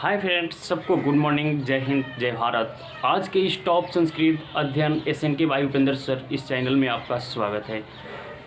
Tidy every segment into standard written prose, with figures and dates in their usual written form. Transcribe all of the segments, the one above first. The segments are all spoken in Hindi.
हाय फ्रेंड्स, सबको गुड मॉर्निंग, जय हिंद, जय भारत। आज के इस टॉप संस्कृत अध्ययन SNK भाई उपेंद्र सर इस चैनल में आपका स्वागत है।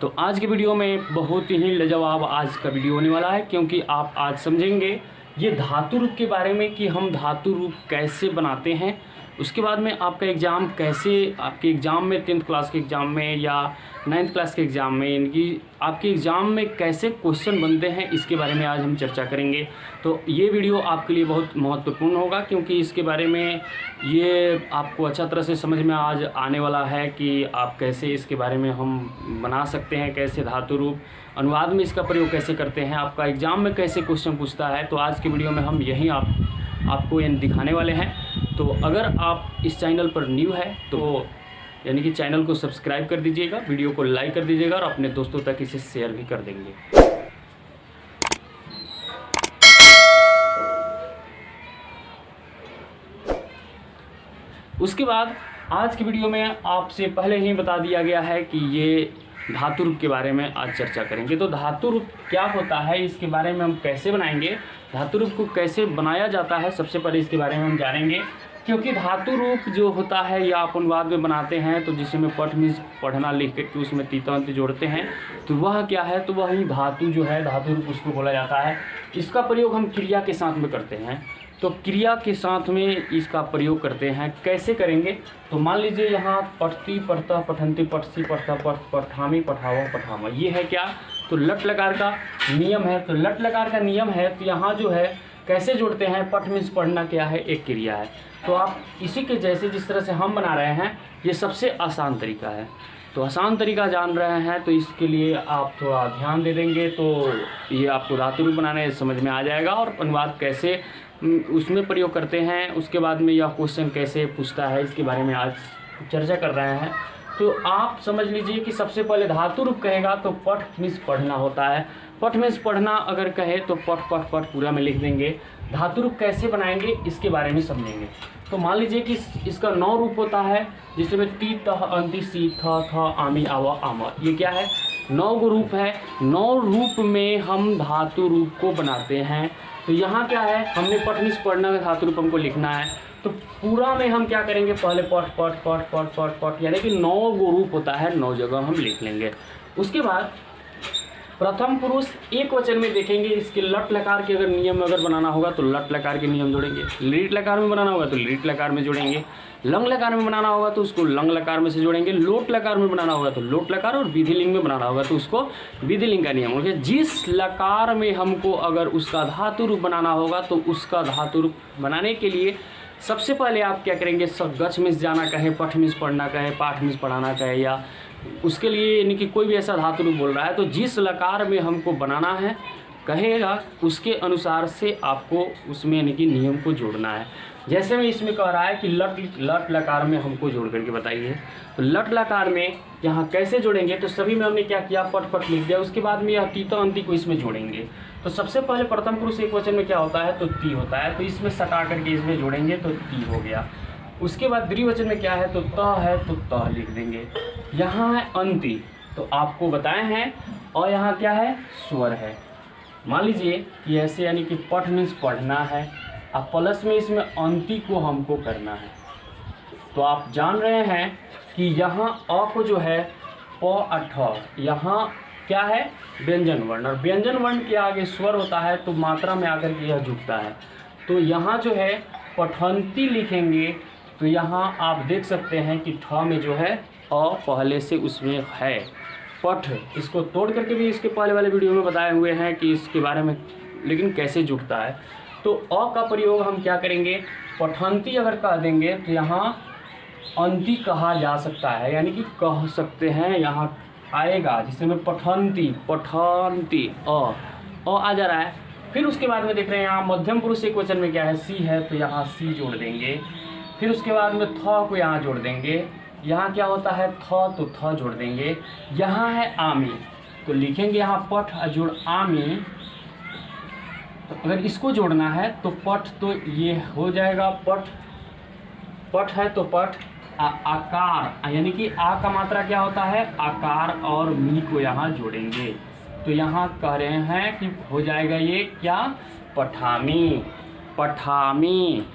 तो आज के वीडियो में बहुत ही लाजवाब आज का वीडियो होने वाला है, क्योंकि आप आज समझेंगे ये धातु रूप के बारे में कि हम धातु रूप कैसे बनाते हैं। उसके बाद में आपका एग्ज़ाम कैसे, आपके एग्ज़ाम में 10th क्लास के एग्ज़ाम में या 9th क्लास के एग्ज़ाम में, इनकी आपके एग्ज़ाम में कैसे क्वेश्चन बनते हैं, इसके बारे में आज हम चर्चा करेंगे। तो ये वीडियो आपके लिए बहुत महत्वपूर्ण होगा, क्योंकि इसके बारे में ये आपको अच्छा तरह से समझ में आज आने वाला है कि आप कैसे इसके बारे में हम बना सकते हैं, कैसे धातु रूप अनुवाद में इसका प्रयोग कैसे करते हैं, आपका एग्ज़ाम में कैसे क्वेश्चन पूछता है। तो आज की वीडियो में हम यही आपको ये दिखाने वाले हैं। तो अगर आप इस चैनल पर न्यू है तो यानी कि चैनल को सब्सक्राइब कर दीजिएगा, वीडियो को लाइक कर दीजिएगा और अपने दोस्तों तक इसे शेयर भी कर देंगे। उसके बाद आज की वीडियो में आपसे पहले ही बता दिया गया है कि ये धातु रूप के बारे में आज चर्चा करेंगे। तो धातु रूप क्या होता है, इसके बारे में हम कैसे बनाएंगे, धातु रूप को कैसे बनाया जाता है, सबसे पहले इसके बारे में हम जानेंगे। क्योंकि धातु रूप जो होता है या आप अनुवाद में बनाते हैं तो जिसमें पठ मीन्स पढ़ना लिख करके उसमें तीतांत जोड़ते हैं, तो वह क्या है, तो वही धातु जो है धातु रूप उसको बोला जाता है। इसका प्रयोग हम क्रिया के साथ में करते हैं। तो क्रिया के साथ में इसका प्रयोग करते हैं। कैसे करेंगे, तो मान लीजिए यहाँ पठती पढ़ता पठंती पठसी पढ़ता पठामी पठावा पठामा, ये है क्या, तो लट लकार का नियम है। तो लट लकार का नियम है, तो यहाँ जो है कैसे जोड़ते हैं, पठ मीन्स पढ़ना क्या है, एक क्रिया है। तो आप इसी के जैसे जिस तरह से हम बना रहे हैं, ये सबसे आसान तरीका है। तो आसान तरीका जान रहे हैं तो इसके लिए आप थोड़ा ध्यान दे देंगे तो ये आपको धातु रूप बनाने समझ में आ जाएगा। और अनुवाद कैसे उसमें प्रयोग करते हैं, उसके बाद में यह क्वेश्चन कैसे पूछता है, इसके बारे में आज चर्चा कर रहे हैं। तो आप समझ लीजिए कि सबसे पहले धातु रूप कहेगा तो पठ मीन्स पढ़ना होता है। पठ मीन्स पढ़ना अगर कहे तो पठ पठ पठ पूरा में लिख देंगे। धातु रूप कैसे बनाएंगे इसके बारे में समझेंगे। तो मान लीजिए कि इसका 9 रूप होता है, जिसमें ती तह अंति सी थ आमी आवा आमा, ये क्या है, 9 रूप है। 9 रूप में हम धातु रूप को बनाते हैं। तो यहाँ क्या है, हमने पठ मीन्स पढ़ना का धातु रूप हमको लिखना है। तो पूरा में हम क्या करेंगे, पहले पठ पठ पठ पठ पठ पठ, यानी कि 9 रूप होता है, 9 जगह हम लिख लेंगे। उसके बाद प्रथम पुरुष एक वचन में देखेंगे, इसके लट लकार के अगर नियम अगर बनाना होगा तो लट लकार के नियम जोड़ेंगे, लीट लकार में बनाना होगा तो लीट लकार में जोड़ेंगे, लंग लकार में बनाना होगा तो उसको लंग लकार में से जोड़ेंगे, लोट लकार में बनाना होगा तो लोट लकार, और विधिलिंग में बनाना होगा तो उसको विधिलिंग का नियम होगा। जिस लकार में हमको अगर उसका धातु रूप बनाना होगा तो उसका धातु रूप बनाने के लिए सबसे पहले आप क्या करेंगे, गच मीन्स जाना कहे, पठ मीन्स पढ़ना कहे, पाठ मीन्स पढ़ाना कहे, या उसके लिए यानी कि कोई भी ऐसा धातु रूप बोल रहा है तो जिस लकार में हमको बनाना है कहेगा उसके अनुसार से आपको उसमें यानी कि नियम को जोड़ना है। जैसे में इसमें कह रहा है कि लट लकार में हमको जोड़ करके बताइए। तो लट लकार में यहाँ कैसे जोड़ेंगे, तो सभी में हमने क्या किया, पट पट लिख दिया। उसके बाद में यह तीता अंति को इसमें जोड़ेंगे। तो सबसे पहले प्रथम पुरुष एक वचन में क्या होता है, तो ती होता है, तो इसमें सटा करके इसमें जोड़ेंगे तो ती हो गया। उसके बाद द्विवचन में क्या है, तो त है तो त लिख देंगे। यहाँ है अंति, तो आपको बताए हैं, और यहाँ क्या है, स्वर है। मान लीजिए कि ऐसे यानी कि पठ मीन्स पढ़ना है, अब प्लस में इसमें अंति को हमको करना है। तो आप जान रहे हैं कि यहाँ अ को जो है प अठ, यहाँ क्या है, व्यंजन वर्ण, और व्यंजन वर्ण के आगे स्वर होता है तो मात्रा में आकर के यह झुकता है। तो यहाँ जो है पठंती लिखेंगे तो यहाँ आप देख सकते हैं कि ठ में जो है अ पहले से उसमें है पठ, इसको तोड़ करके भी इसके पहले वाले वीडियो में बताए हुए हैं कि इसके बारे में, लेकिन कैसे जुड़ता है। तो अ का प्रयोग हम क्या करेंगे, पठंती अगर कह देंगे तो यहाँ अंति कहा जा सकता है, यानी कि कह सकते हैं, यहाँ आएगा जिसमें पठंती पठंती अ आ जा रहा है। फिर उसके बाद में देख रहे हैं यहाँ मध्यम पुरुष एक वचन में क्या है, सी है, तो यहाँ सी जोड़ देंगे। फिर उसके बाद में थ को यहाँ जोड़ देंगे। यहाँ क्या होता है, थ, तो थ जोड़ देंगे। यहाँ है आमी, तो लिखेंगे यहाँ पठ अजुड़ आमी। तो अगर इसको जोड़ना है तो पठ, तो ये हो जाएगा पठ, पठ है तो पठ, आकार यानी कि आ का मात्रा क्या होता है, आकार, और मी को यहाँ जोड़ेंगे। तो यहाँ कह रहे हैं कि हो जाएगा ये क्या, पठामी। पठामी,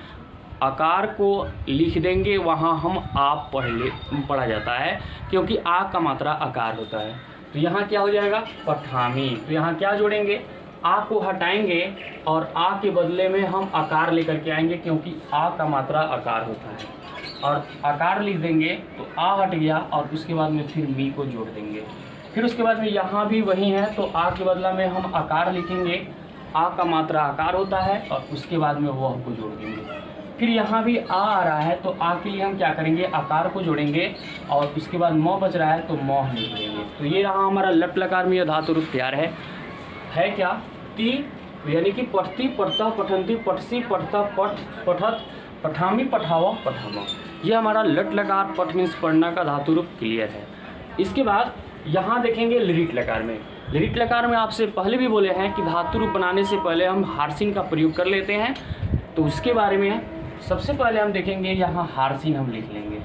आकार को लिख देंगे, वहाँ हम आप पढ़ा जाता है क्योंकि आ का मात्रा आकार होता है। तो यहाँ क्या हो जाएगा पठामी। तो यहाँ क्या जोड़ेंगे, आ को हटाएंगे और आ के बदले में हम आकार लेकर के आएंगे क्योंकि आ का मात्रा आकार होता है, और आकार लिख देंगे तो आ हट गया और उसके बाद में फिर मी को जोड़ देंगे। फिर उसके बाद में यहाँ भी वही है, तो आ के बदला में हम आकार लिखेंगे, आ का मात्रा आकार होता है, और उसके बाद में वो हमको जोड़ देंगे। फिर यहाँ भी आ रहा है, तो आ के लिए हम क्या करेंगे, आकार को जोड़ेंगे, और उसके बाद म बच रहा है तो म लिख देंगे। तो ये रहा हमारा लट लकार में यह धातु रूप तैयार है क्या, ती यानी कि पठती, पढ़ता, पठंती, पठसी, पढ़ता, पठ, पठत, पठामी, पठावा, पठामा। यह हमारा लट लकार पठ मीन्स पढ़ना का धातु रूप क्लियर है। इसके बाद यहाँ देखेंगे लिरिट लकार में। लिरिट लकार में आपसे पहले भी बोले हैं कि धातु रूप बनाने से पहले हम हार्सिन का प्रयोग कर लेते हैं, तो उसके बारे में सबसे पहले हम देखेंगे यहाँ हार्सिन हम लिख लेंगे,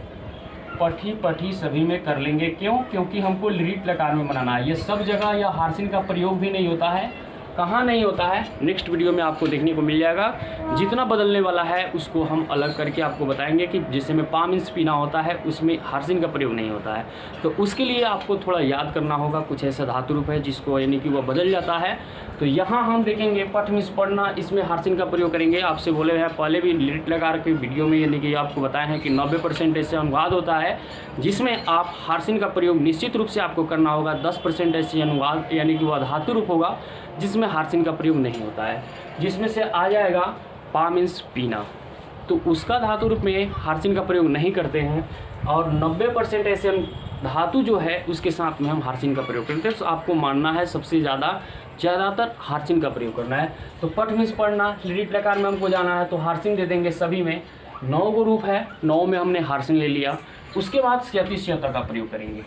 पठी पठी सभी में कर लेंगे। क्यों, क्योंकि हमको लिरिट लकार में बनाना है। ये सब जगह यह हार्सिन का प्रयोग भी नहीं होता है। कहाँ नहीं होता है, नेक्स्ट वीडियो में आपको देखने को मिल जाएगा। जितना बदलने वाला है उसको हम अलग करके आपको बताएंगे कि जिसमें पा मीन्स पीना होता है उसमें हार्सिन का प्रयोग नहीं होता है। तो उसके लिए आपको थोड़ा याद करना होगा, कुछ ऐसा धातु रूप है जिसको यानी कि वह बदल जाता है। तो यहाँ हम देखेंगे पठ मीन्स पढ़ना, इसमें हार्सिन का प्रयोग करेंगे। आपसे बोले हैं पहले भी लिरिट लकार के वीडियो में, यानी कि आपको बताए हैं कि 90% ऐसे अनुवाद होता है जिसमें आप हार्सिन का प्रयोग निश्चित रूप से आपको करना होगा। 10% ऐसे अनुवाद यानी कि वह धातु रूप होगा जिसमें हार्सिन का प्रयोग नहीं होता है, जिसमें से आ जाएगा पा मीन्स पीना, तो उसका धातु रूप में हार्सिन का प्रयोग नहीं करते हैं। और 90% ऐसे धातु जो है उसके साथ में हम हार्सिन का प्रयोग करते हैं। तो आपको मानना है सबसे ज़्यादातर हार्सिन का प्रयोग करना है। तो पठ मीन्स पढ़ना, लिरिट लकार में हमको जाना है तो हार्सिन दे देंगे। सभी में 9 गो रूप है, 9 में हमने हार्सिन ले लिया। उसके बाद स्यति स्यता का प्रयोग करेंगे।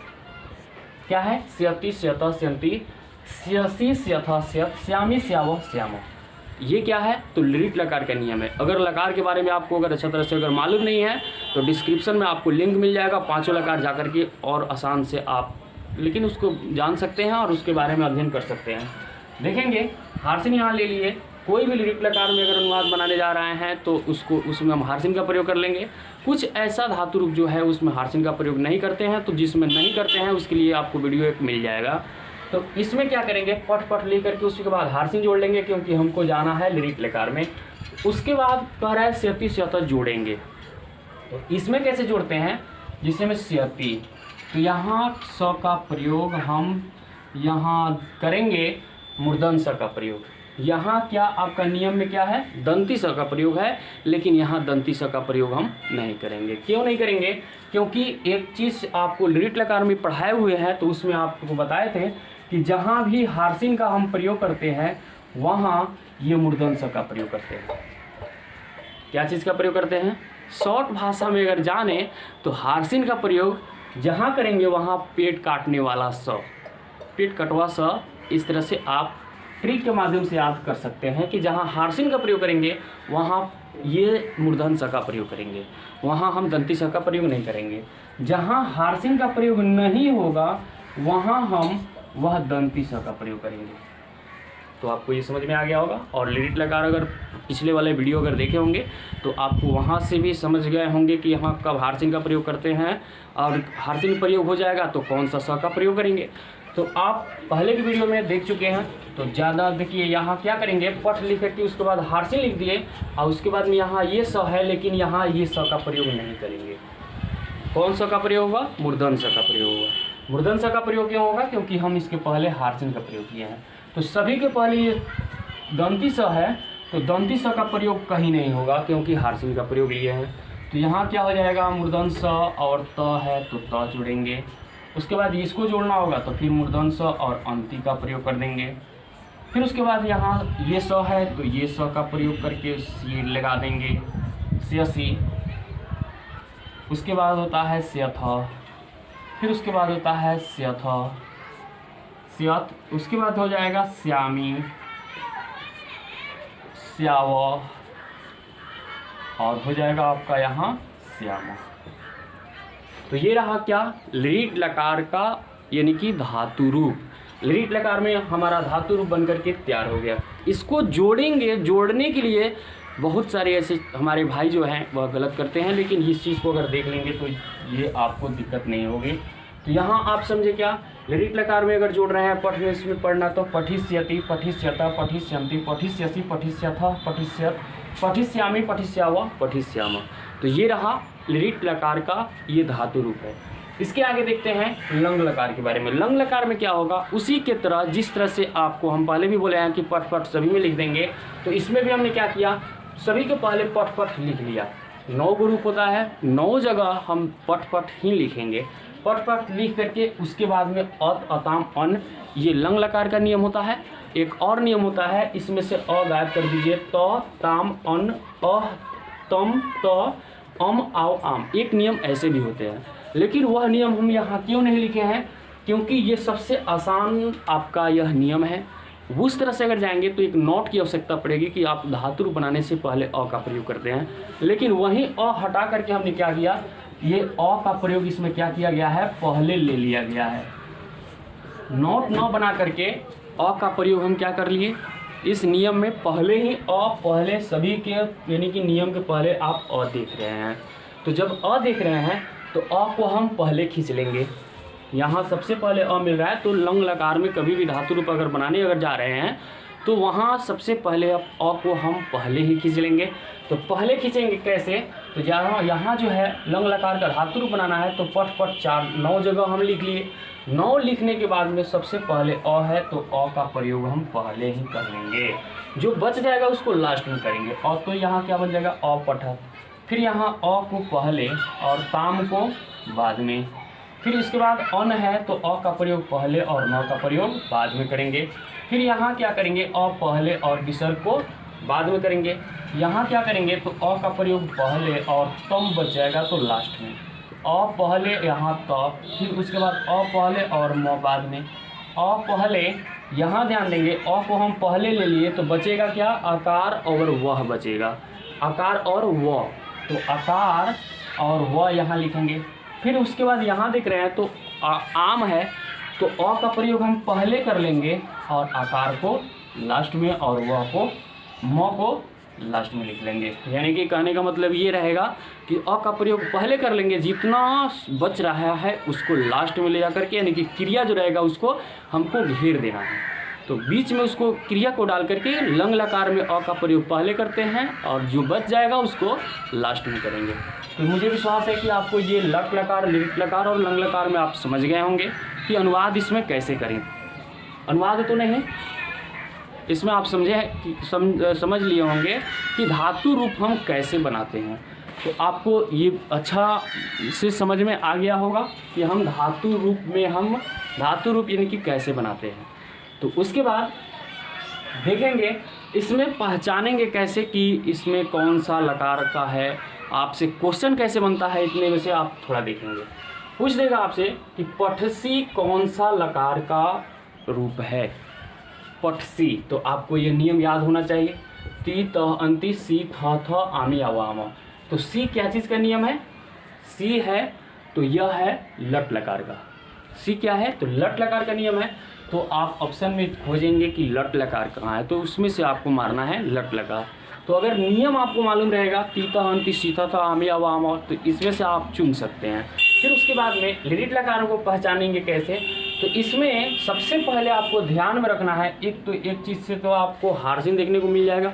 क्या है, स्यति स्यता स्यंती, स्यसी स्यथा स्यत, श्यामी श्याव श्याम। ये क्या है, तो लिरिट लकार का नियम है। अगर लकार के बारे में आपको अगर अच्छा तरह से अगर मालूम नहीं है तो डिस्क्रिप्शन में आपको लिंक मिल जाएगा, 5 लकार जाकर के और आसान से आप लेकिन उसको जान सकते हैं और उसके बारे में अध्ययन कर सकते हैं। देखेंगे हार्सिन यहाँ ले लिए। कोई भी लिरिट लकार में अगर अनुवाद बनाने जा रहे हैं तो उसमें हम हार्सिन का प्रयोग कर लेंगे। कुछ ऐसा धातु रूप जो है उसमें हार्सिन का प्रयोग नहीं करते हैं, तो जिसमें नहीं करते हैं उसके लिए आपको वीडियो एक मिल जाएगा। तो इसमें क्या करेंगे, पठ पठ लेकर के उसके बाद हार्सिन जोड़ लेंगे क्योंकि हमको जाना है लिरिट लकार में। उसके बाद कह रहा है स्यति स्यता जोड़ेंगे। तो इसमें कैसे जोड़ते हैं, जिसमें स्यति, तो यहाँ स का प्रयोग हम यहाँ करेंगे, मूर्धन स का प्रयोग। यहाँ क्या आपका नियम में क्या है, दंती स का प्रयोग है, लेकिन यहाँ दंती स का प्रयोग हम नहीं करेंगे। क्यों नहीं करेंगे, क्योंकि एक चीज़ आपको लिरिट लकार में पढ़ाए हुए हैं, तो उसमें आपको बताए थे कि जहाँ भी हार्सिन का हम प्रयोग करते हैं वहाँ ये मूर्धन स का प्रयोग करते हैं। क्या चीज़ का प्रयोग करते हैं, शॉर्ट भाषा में अगर जाने तो हार्सिन का प्रयोग जहाँ करेंगे वहाँ पेट काटने वाला स, पेट कटवा स। इस तरह से आप ट्रिक के माध्यम से याद कर सकते हैं कि जहाँ हार्सिन का प्रयोग करेंगे वहाँ ये मूर्धन स का प्रयोग करेंगे, वहाँ हम दंती स का प्रयोग नहीं करेंगे। जहाँ हार्सिन का प्रयोग नहीं होगा वहाँ हम वह दंती स का प्रयोग करेंगे। तो आपको ये समझ में आ गया होगा। और लिरिट लकार अगर पिछले वाले वीडियो अगर देखे होंगे तो आपको वहाँ से भी समझ गए होंगे कि यहाँ कब हार्सिन का प्रयोग करते हैं, और हार्सिन प्रयोग हो जाएगा तो कौन सा स का प्रयोग करेंगे। तो आप पहले की वीडियो में देख चुके हैं, तो ज़्यादा देखिए यहाँ क्या करेंगे, पठ लिख के उसके बाद हार्सिन लिख दिए, और उसके बाद में यहाँ ये स है लेकिन यहाँ ये स का प्रयोग नहीं करेंगे। कौन सा का प्रयोग होगा, मूर्धन स का प्रयोग होगा। मूर्धन स का प्रयोग क्यों होगा, क्योंकि हम इसके पहले हार्सिन का प्रयोग किए हैं। तो सभी के पहले ये दंती स है, तो दंती स का प्रयोग कहीं नहीं होगा क्योंकि हार्सिन का प्रयोग लिए हैं। तो यहाँ क्या हो जाएगा, मूर्धन स और त है तो त जोड़ेंगे। उसके बाद इसको जोड़ना होगा तो फिर मूर्धन स और अंति का प्रयोग कर देंगे। फिर उसके बाद यहाँ ये स है तो ये स का प्रयोग करके ये लगा देंगे, स्यसी। उसके बाद होता है स्यथ, फिर उसके बाद होता है स्यथ स्यत। उसके बाद हो जाएगा श्यामी, श्याव, और हो जाएगा आपका यहाँ श्यामा। तो ये रहा क्या, लिरिट लकार का यानी कि धातु रूप। लिरिट लकार में हमारा धातु रूप बनकर के तैयार हो गया। इसको जोड़ेंगे, जोड़ने के लिए बहुत सारे ऐसे हमारे भाई जो हैं वह गलत करते हैं, लेकिन इस चीज़ को अगर देख लेंगे तो ये आपको दिक्कत नहीं होगी। तो यहाँ आप समझे क्या, लिरिट लकार में अगर जोड़ रहे हैं पठ में, इसमें पढ़ना तो पठिष्यति, पठिष्यता, पठिष्यन्ति, पठिष्यसि, पठिष्यथ, पठिष्यत, पठिष्यामि, पठिष्याव, पठिष्याम। तो ये रहा लिरिट लकार का ये धातु रूप है। इसके आगे देखते हैं लंग लकार के बारे में। लंग लकार में क्या होगा, उसी के तरह जिस तरह से आपको हम पहले भी बोले हैं कि पठ पठ सभी में लिख देंगे, तो इसमें भी हमने क्या किया, सभी के पहले पठ पठ लिख लिया। 9 ग्रुप होता है, 9 जगह हम पठ पठ ही लिखेंगे। पठ पठ लिख करके उसके बाद में अत, अताम, अन, ये लंग लकार का नियम होता है। एक और नियम होता है, इसमें से अ गायब कर दीजिए, त, ताम, अन, अह, तम, त, अम, आओ, आम। एक नियम ऐसे भी होते हैं, लेकिन वह नियम हम यहाँ क्यों नहीं लिखे हैं, क्योंकि ये सबसे आसान आपका यह नियम है। उस तरह से अगर जाएंगे तो एक नोट की आवश्यकता पड़ेगी कि आप धातु रूप बनाने से पहले अ का प्रयोग करते हैं, लेकिन वहीं अ हटा करके हमने क्या किया, ये अ का प्रयोग इसमें क्या किया गया है, पहले ले लिया गया है। नोट न बना करके अ का प्रयोग हम क्या कर लिए, इस नियम में पहले ही अ, पहले सभी के यानी कि नियम के पहले आप अ देख रहे हैं। तो जब अ देख रहे हैं तो अ को हम पहले खींच लेंगे। यहाँ सबसे पहले अ मिल रहा है, तो लंग लकार में कभी भी धातु रूप अगर बनाने अगर जा रहे हैं तो वहाँ सबसे पहले अब अ को हम पहले ही खींच लेंगे। तो पहले खींचेंगे कैसे, तो यहाँ जो है लंग लकार का धातु रूप बनाना है, तो पठ पठ 4 9 जगह हम लिख लिए। 9 लिखने के बाद में सबसे पहले अ है, तो अ का प्रयोग हम पहले ही कर लेंगे। जो बच जाएगा उसको लास्ट में करेंगे। अ तो यहाँ क्या बन जाएगा, अ पठत। फिर यहाँ अ को पहले और ताम को बाद में। फिर इसके बाद अन है, तो अ का प्रयोग पहले और न का प्रयोग बाद में करेंगे। फिर यहाँ क्या करेंगे, अ पहले और विसर्ग को बाद में करेंगे। यहाँ क्या करेंगे, तो अ का प्रयोग पहले और तम बच जाएगा तो लास्ट में। अ पहले यहाँ त, फिर उसके बाद अ पहले और म बाद में। अ पहले यहाँ ध्यान देंगे, अ को हम पहले ले लिए तो बचेगा क्या, आकार और वह बचेगा, आकार और व। तो आकार और व यहाँ लिखेंगे। फिर उसके बाद यहाँ देख रहे हैं तो आम है, तो अ का प्रयोग हम पहले कर लेंगे और आकार को लास्ट में और व को, म को लास्ट में लिख लेंगे। यानी कि कहने का मतलब ये रहेगा कि अ का प्रयोग पहले कर लेंगे, जितना बच रहा है उसको लास्ट में ले जा करके, यानी कि क्रिया जो रहेगा उसको हमको घेर देना है। तो बीच में उसको क्रिया को डाल करके लंग लकार में अ का प्रयोग पहले करते हैं और जो बच जाएगा उसको लास्ट में करेंगे। तो मुझे विश्वास है कि आपको ये लट लकार, लिरिट लकार और लंग लकार में आप समझ गए होंगे कि अनुवाद इसमें कैसे करें। अनुवाद तो नहीं, इसमें आप समझे कि समझ लिए होंगे कि धातु रूप हम कैसे बनाते हैं। तो आपको ये अच्छा से समझ में आ गया होगा कि हम धातु रूप यानी कि कैसे बनाते हैं। तो उसके बाद देखेंगे इसमें पहचानेंगे कैसे कि इसमें कौन सा लकार का है। आपसे क्वेश्चन कैसे बनता है इतने में से आप थोड़ा देखेंगे। पूछ देगा आपसे कि पठसी कौन सा लकार का रूप है। पठसी, तो आपको ये नियम याद होना चाहिए, ती त अंति सी थ थ आमी आवाम। तो सी क्या चीज़ का नियम है, सी है तो यह है लट लकार का। सी क्या है, तो लट लकार का नियम है। तो आप ऑप्शन में खोजेंगे कि लट लकार कहाँ है, तो उसमें से आपको मारना है लट लकार। तो अगर नियम आपको मालूम रहेगा तीता अंति सीता था आमी आवाम, तो इसमें से आप चुन सकते हैं। फिर उसके बाद में लिरिट लकारों को पहचानेंगे कैसे, तो इसमें सबसे पहले आपको ध्यान में रखना है, एक चीज़ से तो आपको हार्सिन देखने को मिल जाएगा।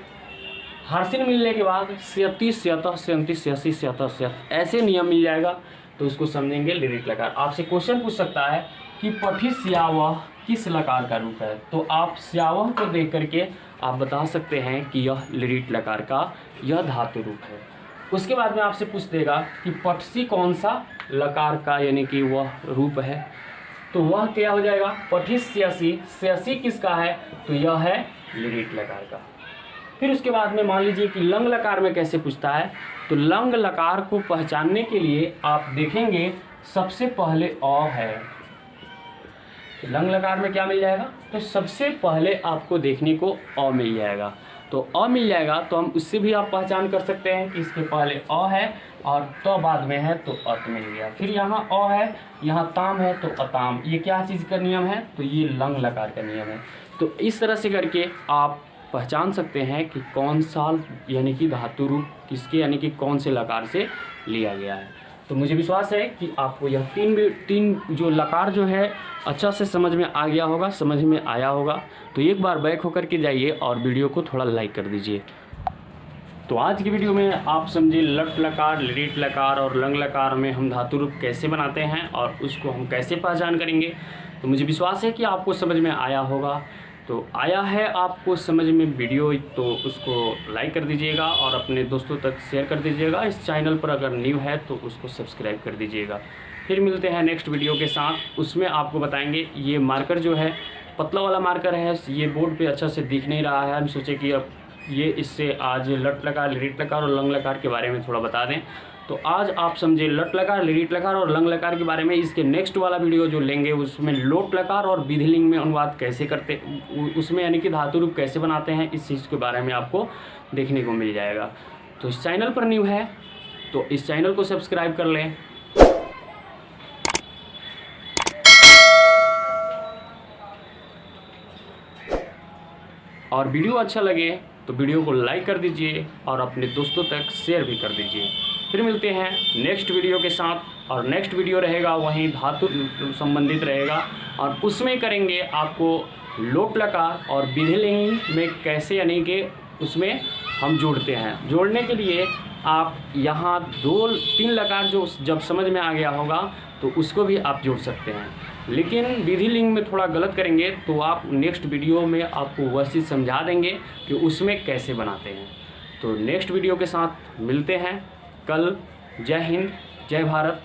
हार्सिन मिलने के बाद स्यति स्यत स्यंति स्यसि स्यत स्यत ऐसे नियम मिल जाएगा, तो उसको समझेंगे लिरिट लकार। आपसे क्वेश्चन पूछ सकता है कि पठि स्यावह किस लकार का रूप है, तो आप स्यावह को देख करके आप बता सकते हैं कि यह लिरिट लकार का यह धातु रूप है। उसके बाद में आपसे पूछ देगा कि पठसी कौन सा लकार का यानी कि वह रूप है, तो वह क्या हो जाएगा, पठिस्यसि। स्यसि किसका है, तो यह है लिरिट लकार का। फिर उसके बाद में मान लीजिए कि लंग लकार में कैसे पूछता है, तो लंग लकार को पहचानने के लिए आप देखेंगे सबसे पहले अ है। लंग लकार में क्या मिल जाएगा, तो सबसे पहले आपको देखने को अ मिल जाएगा। तो अ मिल जाएगा तो हम उससे भी आप पहचान कर सकते हैं कि इसके पहले अ है और तो बाद में है तो अत मिल गया। फिर यहाँ अ है, यहाँ ताम है तो अताम। ये क्या चीज़ का नियम है, तो ये लंग लकार का नियम है। तो इस तरह से करके आप पहचान सकते हैं कि कौन सा यानी कि धातु रूप किसके यानी कि कौन से लकार से लिया गया है। तो मुझे विश्वास है कि आपको यह तीन जो लकार जो है अच्छा से समझ में आ गया होगा, समझ में आया होगा। तो एक बार बैक होकर के जाइए और वीडियो को थोड़ा लाइक कर दीजिए। तो आज की वीडियो में आप समझे लट लकार, लिट लकार और लंग लकार में हम धातु रूप कैसे बनाते हैं और उसको हम कैसे पहचान करेंगे। तो मुझे विश्वास है कि आपको समझ में आया होगा। तो आया है आपको समझ में वीडियो, तो उसको लाइक कर दीजिएगा और अपने दोस्तों तक शेयर कर दीजिएगा। इस चैनल पर अगर न्यू है तो उसको सब्सक्राइब कर दीजिएगा। फिर मिलते हैं नेक्स्ट वीडियो के साथ। उसमें आपको बताएंगे ये मार्कर जो है पतला वाला मार्कर है, ये बोर्ड पे अच्छा से दिख नहीं रहा है। हम सोचे कि अब ये इससे आज लट लकार, लिट लकार और लंग लकार के बारे में थोड़ा बता दें। तो आज आप समझे लट लकार, लिट लकार और लंग लकार के बारे में। इसके नेक्स्ट वाला वीडियो जो लेंगे उसमें लोट लकार और विधिलिंग में अनुवाद कैसे करते, उसमें यानी कि धातु रूप कैसे बनाते हैं, इस चीज़ के बारे में आपको देखने को मिल जाएगा। तो इस चैनल पर न्यू है तो इस चैनल को सब्सक्राइब कर लें। और वीडियो अच्छा लगे तो वीडियो को लाइक कर दीजिए और अपने दोस्तों तक शेयर भी कर दीजिए। फिर मिलते हैं नेक्स्ट वीडियो के साथ। और नेक्स्ट वीडियो रहेगा वहीं धातु संबंधित रहेगा और उसमें करेंगे आपको लोट लकार और विधिलिंग में कैसे यानी कि उसमें हम जोड़ते हैं। जोड़ने के लिए आप यहाँ 2-3 लकार जो जब समझ में आ गया होगा तो उसको भी आप जोड़ सकते हैं, लेकिन विधिलिंग में थोड़ा गलत करेंगे तो आप नेक्स्ट वीडियो में आपको वह चीज़ समझा देंगे कि उसमें कैसे बनाते हैं। तो नेक्स्ट वीडियो के साथ मिलते हैं कल। जय हिंद, जय भारत।